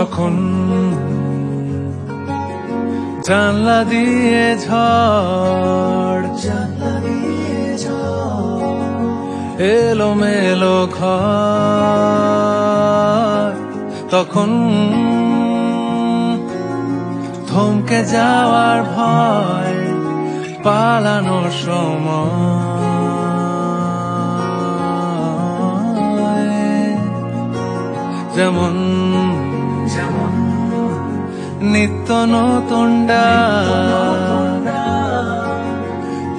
যখন জানলা দিয়ে ঝড় এলো মেলো ঘর, তখন থমকে যাওয়ার ভয় পালানোর সময়। যেমন নিত্য নতুন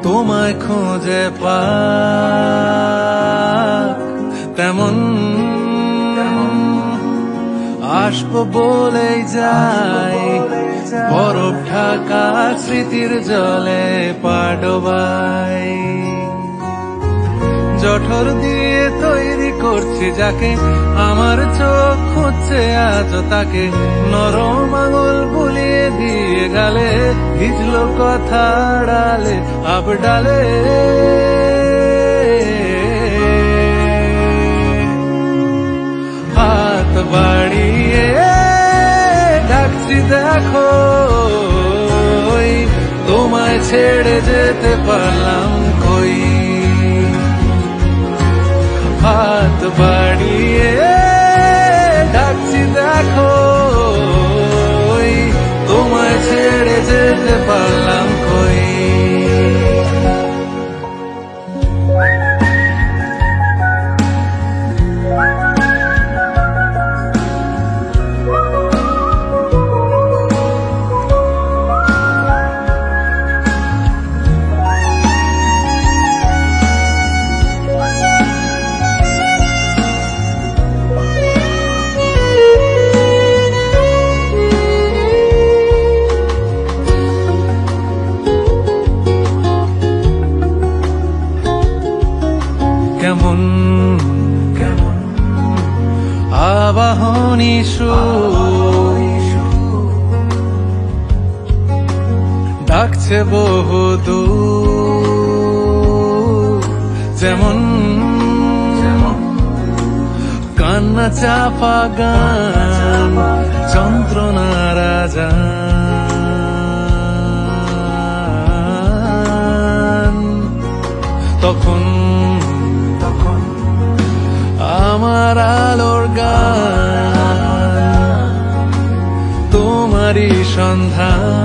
তোমায় খোঁজে পাক, তেমন আসবো বলেই যাই বরফ ঢাকা স্মৃতির জলে পা ডোবাই। জঠর দিয়ে তৈরি করছি যাকে, আমার চোখ খুঁজছে আজ তাকে, নরম আঙুল বুলিয়ে দিয়ে গালে ভিজলো কথা ডালে আব ডালে। হাত বাড়িয়ে ডাকছি দেখো, তোমায় ছেড়ে যেতে পারলাম কই। হাত বাড়িয়ে ডাকছি দেখো, তোমায় ছেড়ে যেতে পারলাম কই। কেমন আবাহনী ডাকছে বহুদূর, যেমন কান্না চাপা গান যন্ত্রণা রাজা। তখন আমার আলোর গান তোমারই সন্ধান,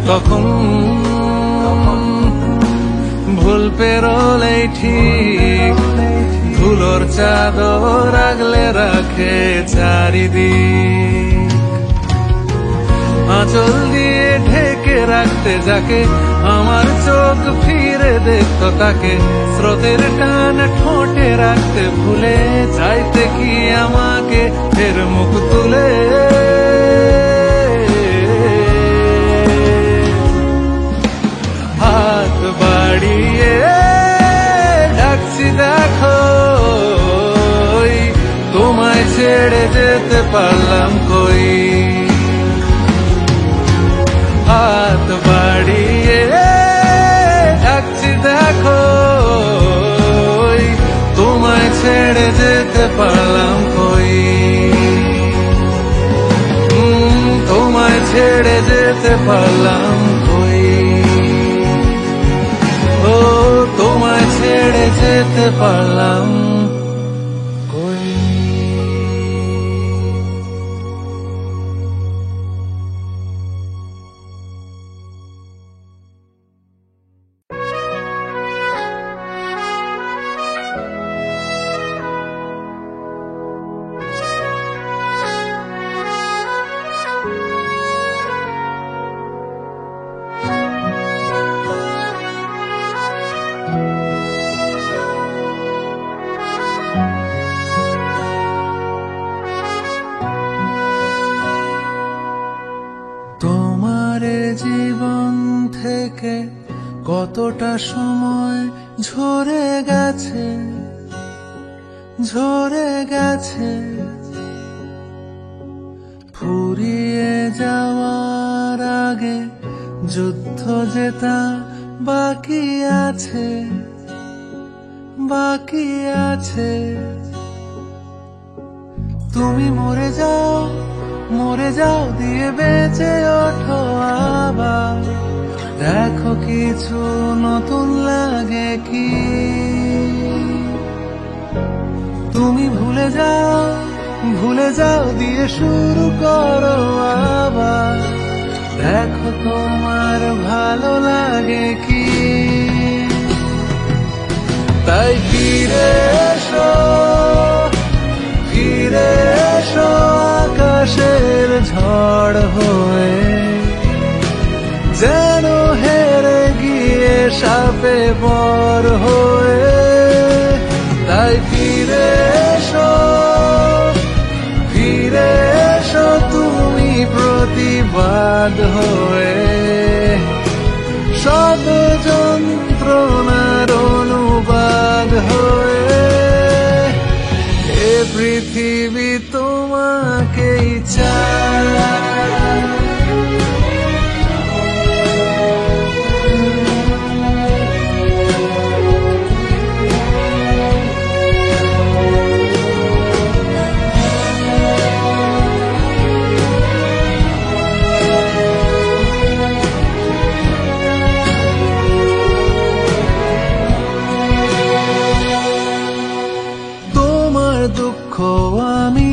তখন ভুল পেরোলেই ঠিক ধুলোর চাদর আগলে রাখে চারিদিক। আঁচল দিয়ে ঢেকে রাখতে যাকে, আমার চোখ ফিরে দেখতো তাকে, স্রোতের টান ঠোঁটে রাখতে ভুলে চাইতে কি আমাকে ফের মুখ তুলে। হাত বাড়িয়ে ডাকছি দেখো, তোমায় ছেড়ে যেতে পারলাম কই। হাত বাড়িয়ে ডাকছি দেখো, তোমায় ছেড়ে যেতে পারলাম কই। তোমায় ছেড়ে যেতে পারলাম কই। ও তোমায় ছেড়ে যেতে পারলাম কই। জীবন থেকে কতটা সময় ঝরে গেছে, ঝরে গেছে, ফুরিয়ে যাওয়ার আগে যুদ্ধ জেতা বাকি আছে, বাকি আছে। তুমি মরে যাও দিয়ে বেঁচে ওঠো আবার, দেখো কিছু নতুন লাগে কি। তুমি ভুলে যাও দিয়ে শুরু করো আবার, দেখো তোমার ভালো লাগে কি। তাই ফিরে এসো আকাশের ঝড় হয়ে, যেন হেরে গিয়ে সাপে বর হয়ে। তাই ফিরে এসো তুমি প্রতিবাদ হয়ে, শত যন্ত্রণার অনুবাদ হয়ে। এ পৃথিবী তোমাকেই চায়। দুঃখ আমি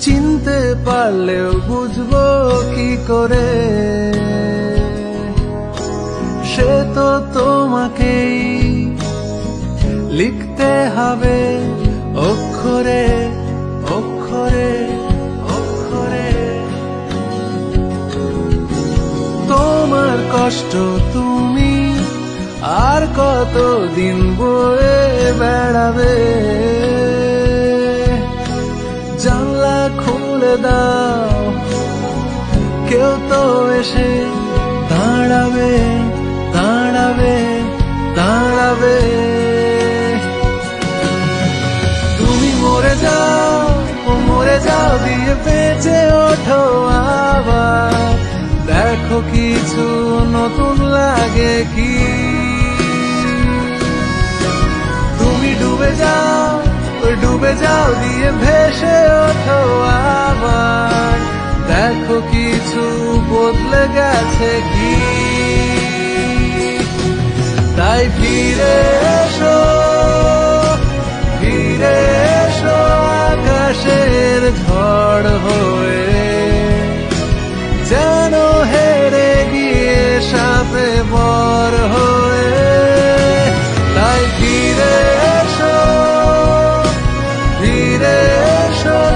চিনতে পারলেও বুঝবো কি করে, সে তো তোমাকেই লিখতে হবে অক্ষরে অক্ষরে অক্ষরে। তোমার কষ্ট তুমি আর কতদিন বয়ে বেড়াবে, জানলা খুলে দাও, কেউ তো এসে দাঁড়াবে দাঁড়াবে দাঁড়াবে। তুমি মরে যাও দিয়ে বেঁচে ওঠো আবার, দেখো কিছু নতুন লাগে কি। তুমি ডুবে যাও দিয়ে ভেসে ওঠো আবার, দেখো কিছু বদলে গেছে কি। তাই ফিরে এসো আকাশের ঝড় হয়ে, যেন হেরে গিয়ে সাপে বর হয়ে। তাই ফিরে এসো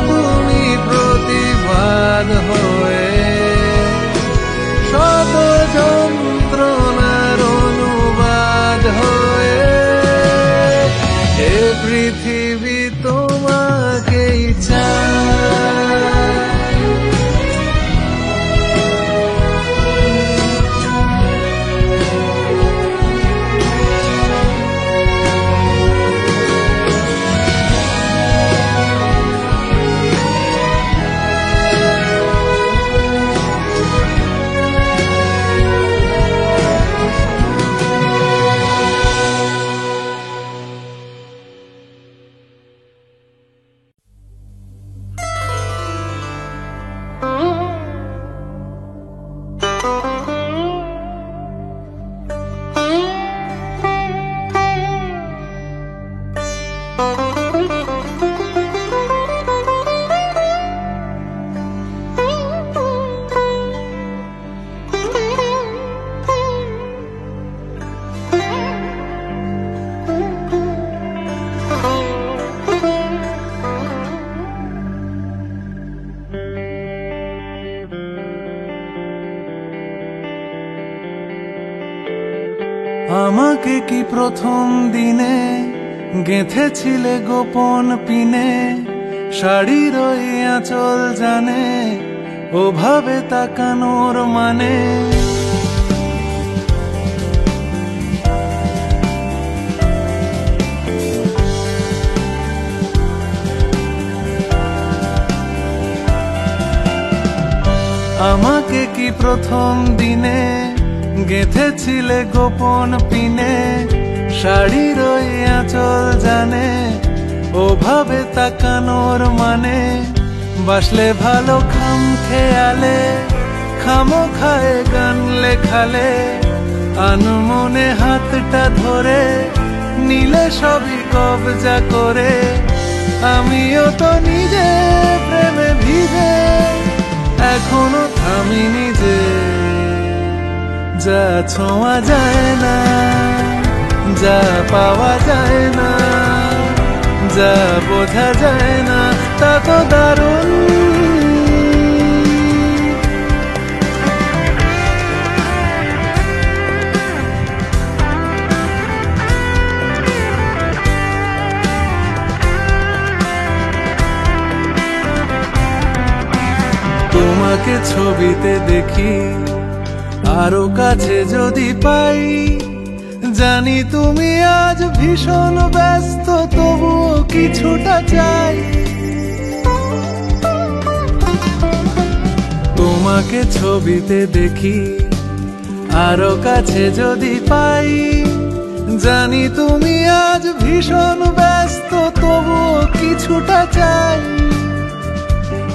তুমি প্রতিবাদ হয়ে, শত যন্ত্রণার অনুবাদ হয়ে। এ পৃথিবী তোমাকেই চায়। আমাকে কি প্রথম দিনে গেঁথেছিলে গোপন পিনে, শাড়ির ওই আঁচল জানে ওভাবে তাকানোর মানে। আমাকে কি প্রথম দিনে গেঁথেছিলে গোপন পিনে, শাড়ির ওই আঁচল জানে ওভাবে তাকানোর মানে বাসলে ভালো খাম খেয়ালে খামোখায় গান লেখালে আনমনে হাতটা ধরে নিলে সবই কবজা করে আমিও তো নিজে প্রেমে ভিজে এখনো থামিনি যে যা ছোঁয়া যায় না যা পাওয়া যায় না যা বোঝা যায় না তা তো দারুণ তোমাকে ছবিতে দেখি আরো কাছে যদি পাই জানি তুমি আজ ভীষণ ব্যস্ত তবুও কিছুটা চাই তোমাকে ছবিতে দেখি আরো কাছে যদি পাই জানি তুমি আজ ভীষণ ব্যস্ত তবুও কিছুটা চাই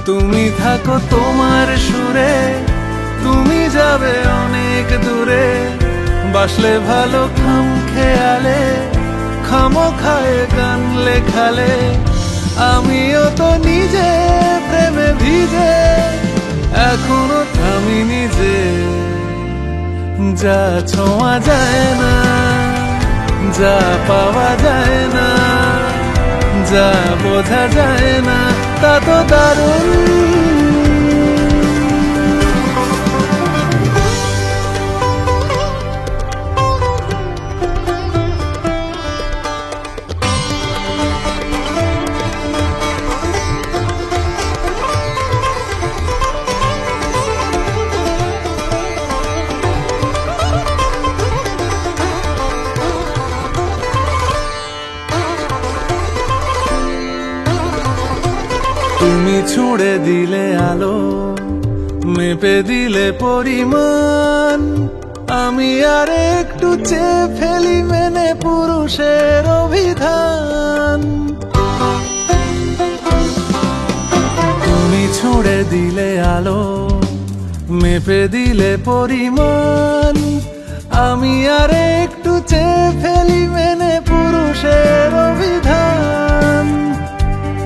তুমি থাকো তোমার সুরে তুমি যাবে অনেক দূরে বাসলে ভালো খাম খেয়ালে খামোখায় গান লেখালে আমিও তো নিজে প্রেমে ভিজে এখনো থামিনি যে যা ছোঁয়া যায় না যা পাওয়া যায় না যা বোঝা যায় না তা তো দারুণ তুমি ছুঁড়ে দিলে আলো মেপে দিলে পরিমাণ আমি আর একটু চেয়ে ফেলি মেনে পুরুষের অভিধান তুমি ছুঁড়ে দিলে আলো মেপে দিলে পরিমাণ আমি আর একটু চেয়ে ফেলি মেনে পুরুষের অভিধান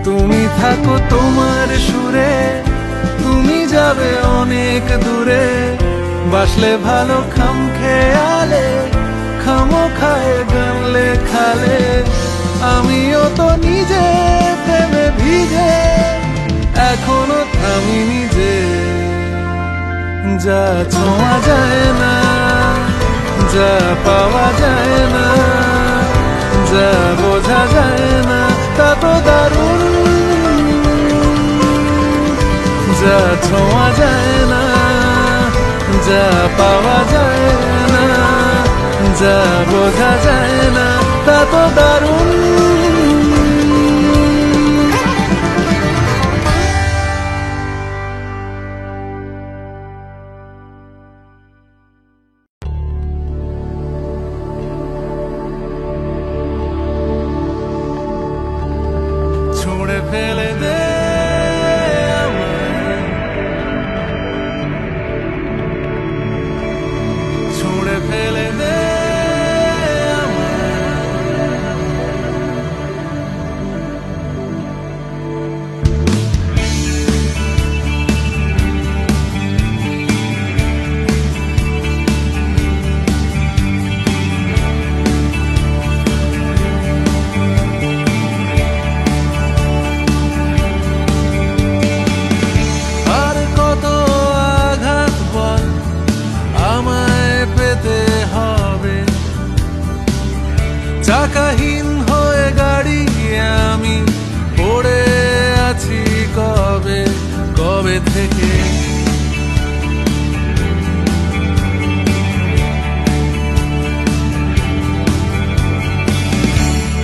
তুমি থাকো তোমার সুরে তুমি যাবে অনেক দূরে বাসলে ভালো খাম খেয়ালে খামোখায় গান লেখালে আমিও তো নিজে প্রেমে ভিজে এখনো থামিনি যে যা ছোঁয়া যায় না যা পাওয়া যায় না যা বোঝা যায় না তা তো দারুণ যা ছোঁয়া যায় না যা পাওয়া যায় না যা বোঝা যায় না তা তো দারুণ ছুঁড়ে ফেলে দে ছুঁড়ে ফেলে দে আর কত আঘাত বল আমায় পেতে হবে চাকাহীন হয়ে গাড়ি আমি পড়ে আছি কবে কবে থেকে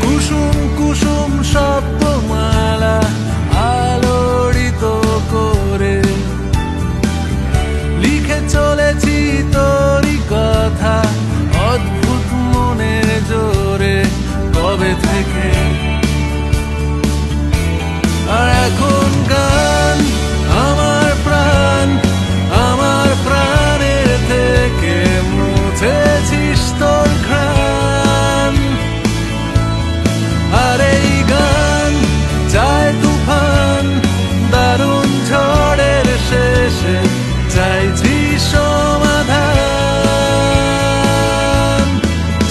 কুসুম কুসুম শব্দমালা আলোড়িত করে লিখে চলেছি তোরই কথা অদ্ভুত মনের জোরে কবে থেকে তোর ঘ্রাণ। আর এই গান চায় তুফান, দারুণ ঝড়ের শেষে চাইছি সমাধান।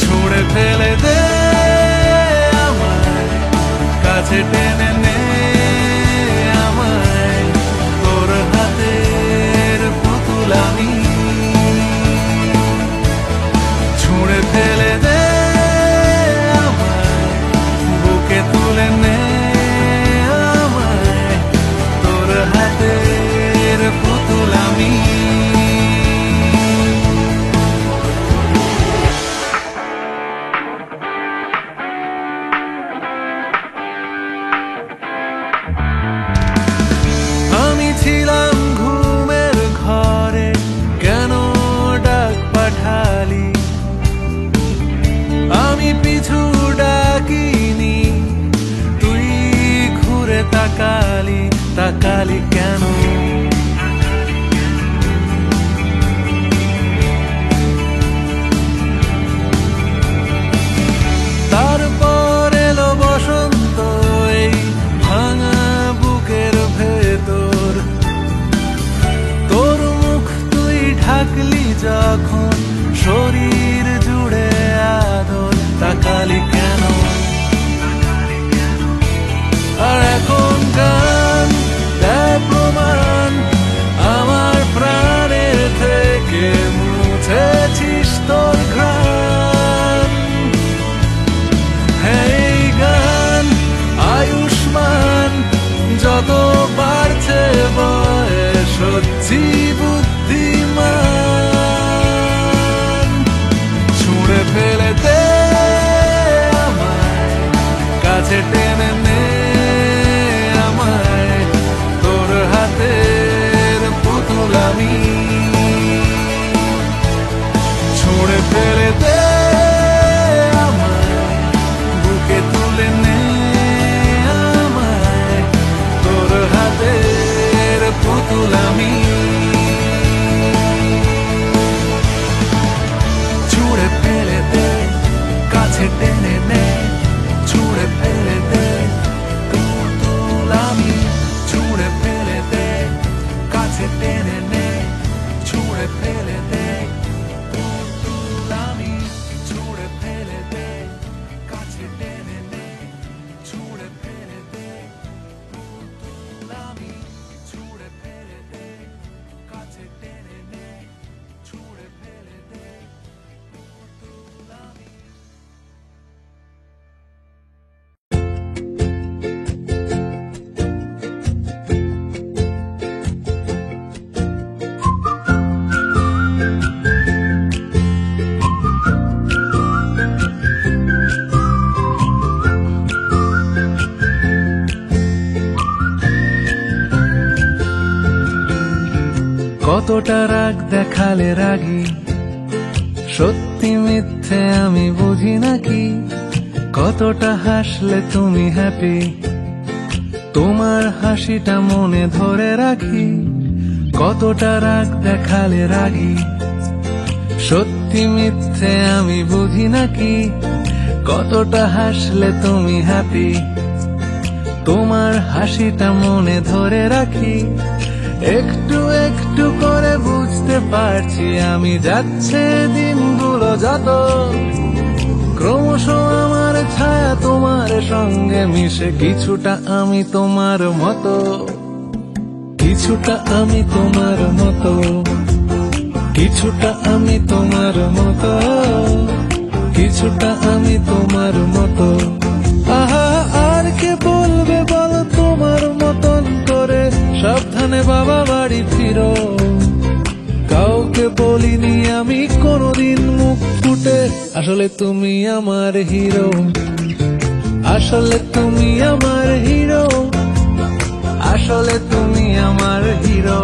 ছুঁড়ে ফেলে দে আমায়, কাছে টেনে নে আমায়, তোর হাতের পুতুল আমি। ছুঁড়ে ফেলে দে আমায়, বুকে তুলে নে আমায়, তোর হাতের পুতুল আমি। আমি ছিলাম ঘুমের ঘরে, কেন ডাক পাঠালি? আমি পিছু ডাকিনি, তুই ঘুরে তাকালি, তাকালি কেন? তারপর এলো বসন্ত এই ভাঙা বুকের ভেতর। তোর মুখ তুই ঢাকলি যখন, শরীর জুড়ে আদর, তাকালি কেন? আর এখন গান দেয় প্রমাণ, আমার প্রাণের থেকে মুছেছিস তোর ঘ্রাণ। হ্যাঁ এই গান আয়ুষ্মান, যত বাড়ছে বয়স হচ্ছি বুদ্ধিমান। ছুঁড়ে ফেলে দে আমায়, কাছে টেনে নে আমায়, তোর হাতের পুতুল আমি। ছুঁড়ে ফেলে দে আমায়, বুকে তুলে নে আমায়, তোর হাতের পুতুল আমি। ছুঁড়ে ফেলে দে, কাছে টেনে নে, ছুঁড়ে ফেলে দে পুতুল আমি। ছুঁড়ে ফেলে দে, কাছে টেনে নে, ছুঁড়ে ফেলে দে পুতুল আমি। ছুঁড়ে ফেলে দে, কাছে টেনে নে, ছুঁড়ে ফেলে দে পুতুল আমি। ছুঁড়ে ফেলে দে, কাছে টেনে নে, ছুঁড়ে ফেলে দে পুতুল আমি। কতটা রাগ দেখালে রাগী, সত্যি মিথ্যে আমি বুঝি নাকি? কতটা হাসলে তুমি হ্যাপি, তোমার হাসিটা মনে ধরে রাখি। কতটা রাগ দেখালে রাগী, সত্যি মিথ্যে আমি বুঝি নাকি? কতটা হাসলে তুমি হ্যাপি, তোমার হাসিটা মনে ধরে রাখি। একটু একটু করে বুঝতে পারছি আমি, যাচ্ছে দিনগুলো যত, ক্রমশ আমার ছায়া তোমার সঙ্গে মিশে। কিছুটা আমি তোমার মতো, কিছুটা আমি তোমার মতো, কিছুটা আমি তোমার মতো, কিছুটা আমি তোমার মতো। আহা আর কে বলবে বলো তোমার মতন করে, সাবধানে বাবা বাড়ি ফিরো। কাউকে বলিনি আমি কোনোদিন মুখ ফুটে, আসলে তুমি আমার হিরো, আসলে তুমি আমার হিরো, আসলে তুমি আমার হিরো।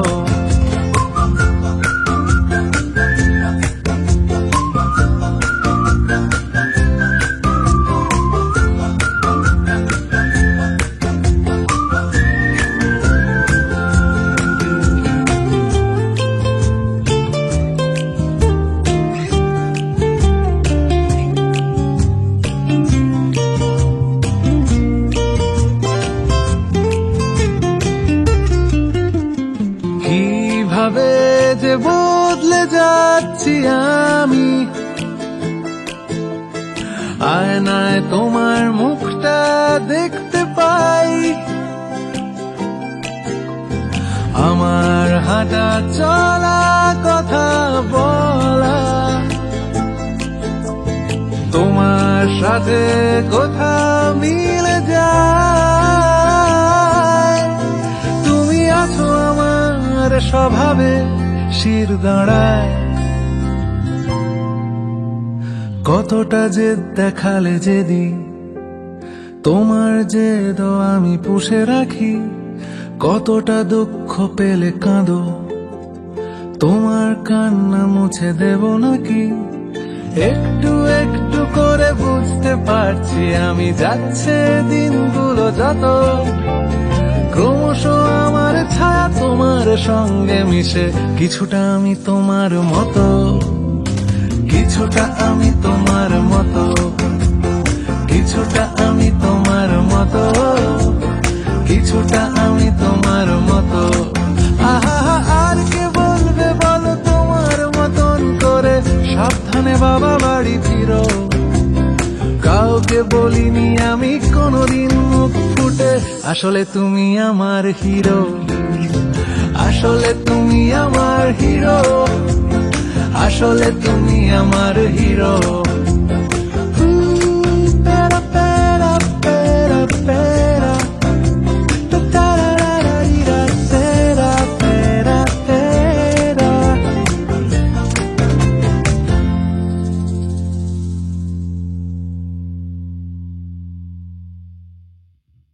পারছি আমি। আয়নায় তোমার মুখটা দেখতে পাই, আমার হাঁটা চলা কথা বলা তোমার সাথে কথা মিলে যায়। তুমি আছো আমার স্বভাবে শির দাঁড়ায়, কতটা জেদ দেখালে যেদিন তোমার জেদ আমি পুষে রাখি, কতটা দুঃখ পেলে কাঁদো তোমার কান্না মুছে দেব নাকি। একটু একটু করে বুঝতে পারছি আমি, যাচ্ছে দিনগুলো যত, ক্রমশ আমার ছায়া তোমার সঙ্গে মিশে, কিছুটা আমি তোমার মতো, কিছুটা আমি তোমার মতো, কিছুটা আমি তোমার মতো, কিছুটা আমি তোমার মতো। আহা আর কে বলবে বলো তোমার মতন করে, সাবধানে বাবা বাড়ি ফিরো। কাউকে বলিনি আমি কোনোদিন মুখ ফুটে, আসলে তুমি আমার হিরো, আসলে তুমি আমার হিরো, আসলে তুমি আমার হিরো।